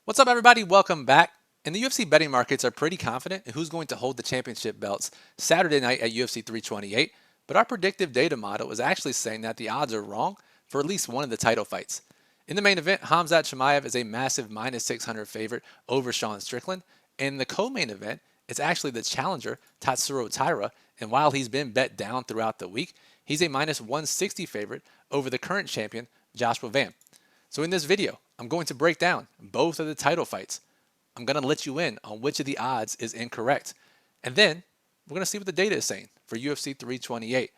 What's up, everybody? Welcome back. And the UFC betting markets are pretty confident in who's going to hold the championship belts Saturday night at UFC 328, but our predictive data model is actually saying that the odds are wrong for at least one of the title fights. In the main event, Khamzat Chimaev is a massive minus 600 favorite over Sean Strickland. In the co-main event, it's actually the challenger, Tatsuro Taira, and while he's been bet down throughout the week, he's a minus 160 favorite over the current champion, Joshua. So in this video, I'm going to break down both of the title fights. I'm going to let you in on which of the odds is incorrect. And then we're going to see what the data is saying for UFC 328.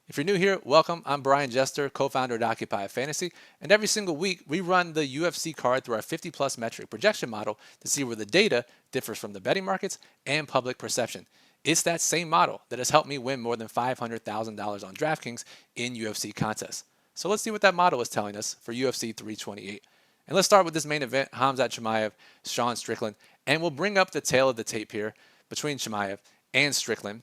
If you're new here, welcome. I'm Brian Jester, co-founder at Occupy Fantasy. And every single week, we run the UFC card through our 50-plus metric projection model to see where the data differs from the betting markets and public perception. It's that same model that has helped me win more than $500,000 on DraftKings in UFC contests. So let's see what that model is telling us for UFC 328. And let's start with this main event, Khamzat Chimaev, Sean Strickland. And we'll bring up the tail of the tape here between Chimaev and Strickland.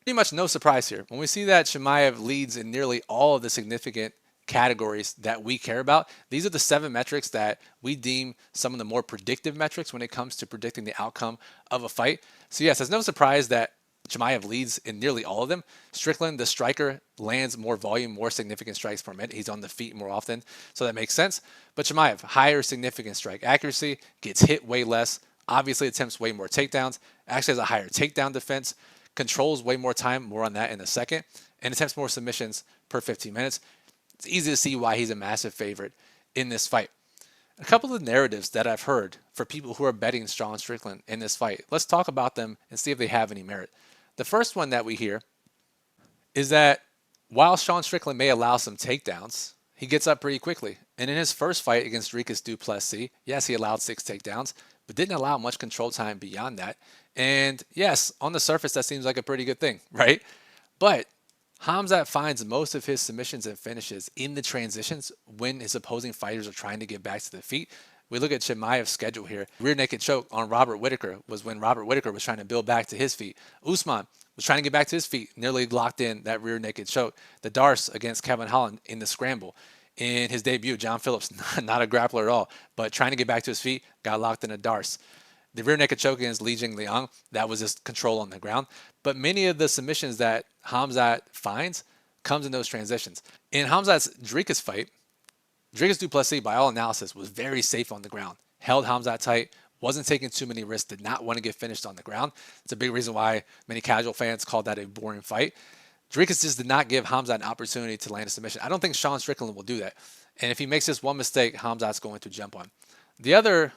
Pretty much no surprise here. When we see that Chimaev leads in nearly all of the significant categories that we care about, these are the 7 metrics that we deem some of the more predictive metrics when it comes to predicting the outcome of a fight. So yes, it's no surprise that Chimaev leads in nearly all of them. Strickland, the striker, lands more volume, more significant strikes per minute. He's on the feet more often, so that makes sense. But Chimaev, higher significant strike accuracy, gets hit way less, obviously attempts way more takedowns, actually has a higher takedown defense, controls way more time, more on that in a second, and attempts more submissions per 15 minutes. It's easy to see why he's a massive favorite in this fight. A couple of narratives that I've heard for people who are betting Sean Strickland in this fight. Let's talk about them and see if they have any merit. The first one that we hear is that while Sean Strickland may allow some takedowns, he gets up pretty quickly. And in his first fight against Dricus du Plessis, yes, he allowed 6 takedowns, but didn't allow much control time beyond that. And yes, on the surface, that seems like a pretty good thing, right? But Khamzat finds most of his submissions and finishes in the transitions when his opposing fighters are trying to get back to the feet. We look at Chimaev's schedule here. Rear naked choke on Robert Whittaker was when Robert Whittaker was trying to build back to his feet. Usman was trying to get back to his feet, nearly locked in that rear naked choke. The Darce against Kevin Holland in the scramble. In his debut, John Phillips, not a grappler at all, but trying to get back to his feet, got locked in a Darce. The rear naked choke against Li Jingliang, that was just control on the ground. But many of the submissions that Khamzat finds comes in those transitions. In Khamzat's Dricus fight, Dricus du Plessis, by all analysis, was very safe on the ground. Held Khamzat tight, wasn't taking too many risks, did not want to get finished on the ground. It's a big reason why many casual fans called that a boring fight. Dricus just did not give Khamzat an opportunity to land a submission. I don't think Sean Strickland will do that. And if he makes this one mistake, Khamzat's going to jump on. The other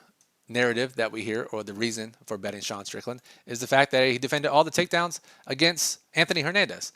narrative that we hear, or the reason for betting Sean Strickland, is the fact that he defended all the takedowns against Anthony Hernandez.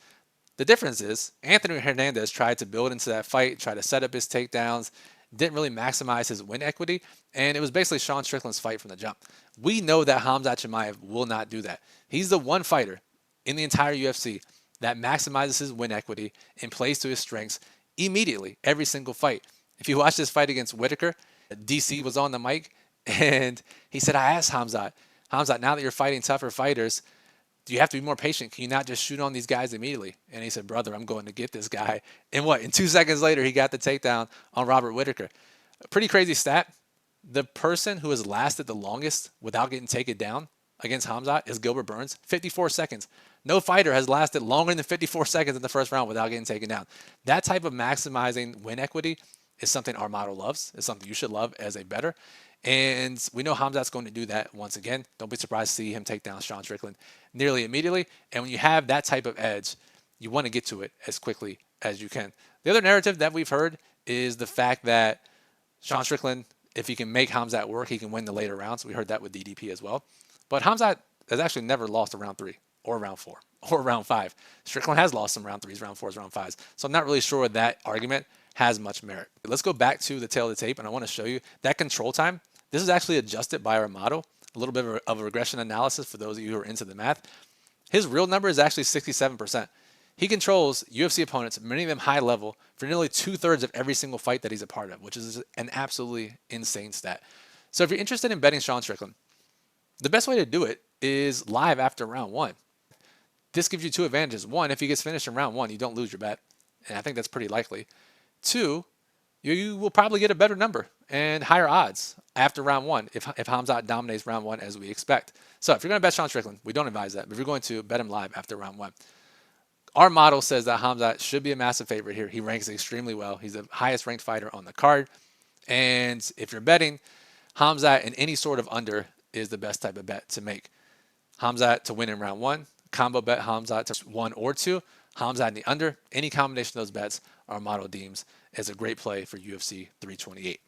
The difference is Anthony Hernandez tried to build into that fight, tried to set up his takedowns, didn't really maximize his win equity, and it was basically Sean Strickland's fight from the jump. We know that Khamzat Chimaev will not do that. He's the one fighter in the entire UFC that maximizes his win equity and plays to his strengths immediately, every single fight. If you watch this fight against Whittaker, DC was on the mic, and he said, I asked Khamzat, now that you're fighting tougher fighters, do you have to be more patient? Can you not just shoot on these guys immediately? And he said, brother, I'm going to get this guy. And what? In 2 seconds later, he got the takedown on Robert Whittaker. A pretty crazy stat. The person who has lasted the longest without getting taken down against Khamzat is Gilbert Burns, 54 seconds. No fighter has lasted longer than 54 seconds in the first round without getting taken down. That type of maximizing win equity is something our model loves. It's something you should love as a bettor. And we know Khamzat's going to do that once again. Don't be surprised to see him take down Sean Strickland nearly immediately. And when you have that type of edge, you want to get to it as quickly as you can. The other narrative that we've heard is the fact that Sean Strickland, if he can make Khamzat work, he can win the later rounds. We heard that with DDP as well. But Khamzat has actually never lost a round 3 or round 4 or round 5. Strickland has lost some round 3s, round 4s, round 5s. So I'm not really sure that argument has much merit. Let's go back to the tail of the tape, and I want to show you that control time. This is actually adjusted by our model, a little bit of a regression analysis for those of you who are into the math. His real number is actually 67%. He controls UFC opponents, many of them high level, for nearly 2/3 of every single fight that he's a part of, which is an absolutely insane stat. So if you're interested in betting Sean Strickland, the best way to do it is live after round 1. This gives you 2 advantages. 1, if he gets finished in round 1, you don't lose your bet. And I think that's pretty likely. 2, you will probably get a better number and higher odds after round one if Khamzat dominates round one as we expect. So if you're going to bet Sean Strickland, we don't advise that. But if you're going to bet him live after round one, our model says that Khamzat should be a massive favorite here. He ranks extremely well. He's the highest ranked fighter on the card. And if you're betting, Khamzat in any sort of under is the best type of bet to make. Khamzat to win in round one, combo bet Khamzat to 1 or 2, Khamzat in the under. Any combination of those bets our model deems as a great play for UFC 328.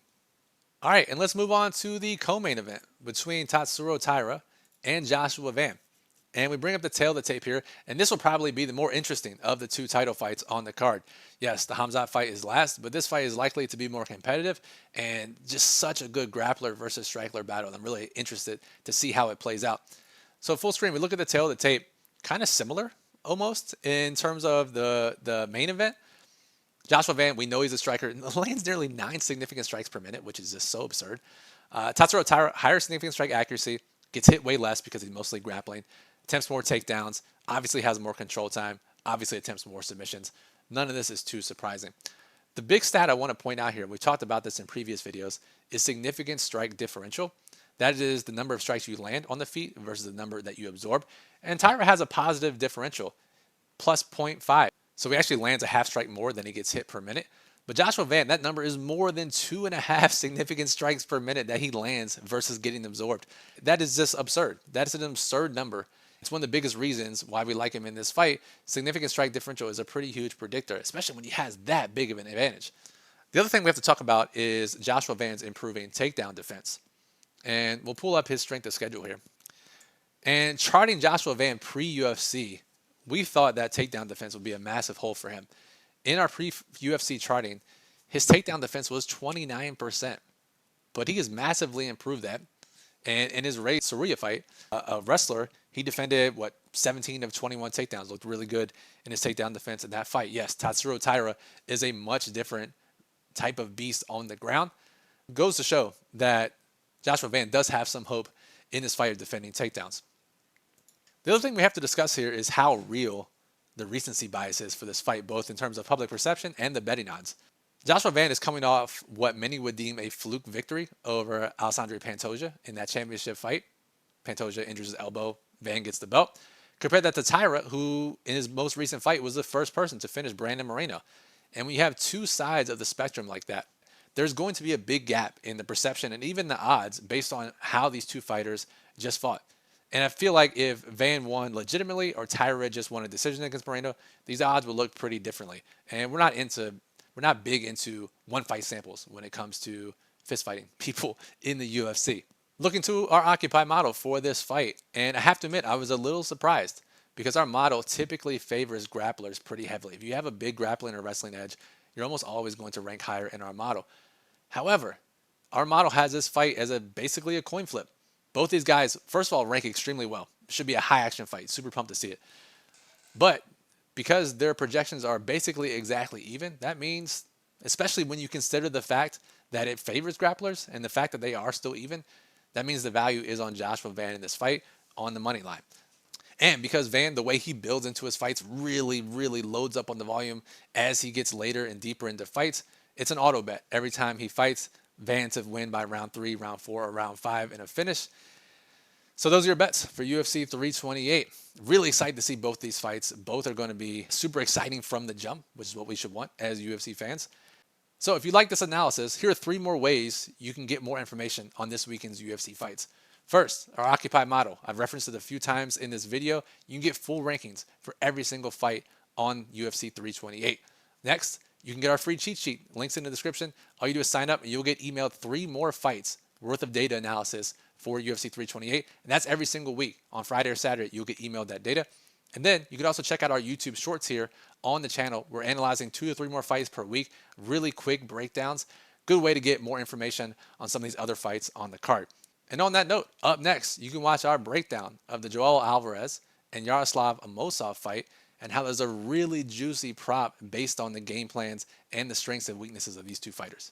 All right, and let's move on to the co-main event between Tatsuro Taira and Joshua Van. And we bring up the tail of the tape here, and this will probably be the more interesting of the two title fights on the card. Yes, the Khamzat fight is last, but this fight is likely to be more competitive and just such a good grappler versus striker battle. I'm really interested to see how it plays out. So full screen, we look at the tail of the tape, kind of similar almost in terms of the main event. Joshua Van, we know he's a striker, lands nearly 9 significant strikes per minute, which is just so absurd. Tatsuro Taira, higher significant strike accuracy, gets hit way less because he's mostly grappling, attempts more takedowns, obviously has more control time, obviously attempts more submissions. None of this is too surprising. The big stat I want to point out here, we talked about this in previous videos, is significant strike differential. That is the number of strikes you land on the feet versus the number that you absorb. And Taira has a positive differential, plus 0.5. So he actually lands a half strike more than he gets hit per minute. But Joshua Van, that number is more than 2.5 significant strikes per minute that he lands versus getting absorbed. That is just absurd. That's an absurd number. It's one of the biggest reasons why we like him in this fight. Significant strike differential is a pretty huge predictor, especially when he has that big of an advantage. The other thing we have to talk about is Joshua Van's improving takedown defense. And we'll pull up his strength of schedule here. And charting Joshua Van pre-UFC, we thought that takedown defense would be a massive hole for him. In our pre-UFC charting, his takedown defense was 29%. But he has massively improved that. And in his Ray Soria fight, a wrestler, he defended, 17 of 21 takedowns. Looked really good in his takedown defense in that fight. Yes, Tatsuro Taira is a much different type of beast on the ground. Goes to show that Joshua Van does have some hope in this fight of defending takedowns. The other thing we have to discuss here is how real the recency bias is for this fight, both in terms of public perception and the betting odds. Joshua Van is coming off what many would deem a fluke victory over Alexandre Pantoja in that championship fight. Pantoja injures his elbow, Van gets the belt. Compare that to Taira, who in his most recent fight was the first person to finish Brandon Moreno. And when you have two sides of the spectrum like that, there's going to be a big gap in the perception and even the odds based on how these two fighters just fought. And I feel like if Van won legitimately or Taira just won a decision against Moreno, these odds would look pretty differently. And we're not big into one fight samples when it comes to fist fighting people in the UFC. Looking to our Occupy model for this fight, and I have to admit I was a little surprised because our model typically favors grapplers pretty heavily. If you have a big grappling or wrestling edge, you're almost always going to rank higher in our model. However, our model has this fight as basically a coin flip. Both these guys, first of all, rank extremely well. Should be a high action fight. Super pumped to see it. But because their projections are basically exactly even, that means, especially when you consider the fact that it favors grapplers and the fact that they are still even, that means the value is on Joshua Van in this fight on the money line. And because Van, the way he builds into his fights, really, really loads up on the volume as he gets later and deeper into fights, it's an auto bet. Every time he fights, Van to win by round 3, round 4, or round 5 in a finish. So those are your bets for UFC 328. Really excited to see both these fights. Both are going to be super exciting from the jump, which is what we should want as UFC fans. So if you like this analysis, here are 3 more ways you can get more information on this weekend's UFC fights. First, our Occupy model. I've referenced it a few times in this video. You can get full rankings for every single fight on UFC 328. Next, you can get our free cheat sheet. Links in the description. All you do is sign up and you'll get emailed 3 more fights worth of data analysis for UFC 328. And that's every single week. On Friday or Saturday, you'll get emailed that data. And then you can also check out our YouTube shorts here on the channel. We're analyzing 2 to 3 more fights per week. Really quick breakdowns. Good way to get more information on some of these other fights on the card. And on that note, up next, you can watch our breakdown of the Joel Alvarez and Yaroslav Amosov fight and how there's a really juicy prop based on the game plans and the strengths and weaknesses of these two fighters.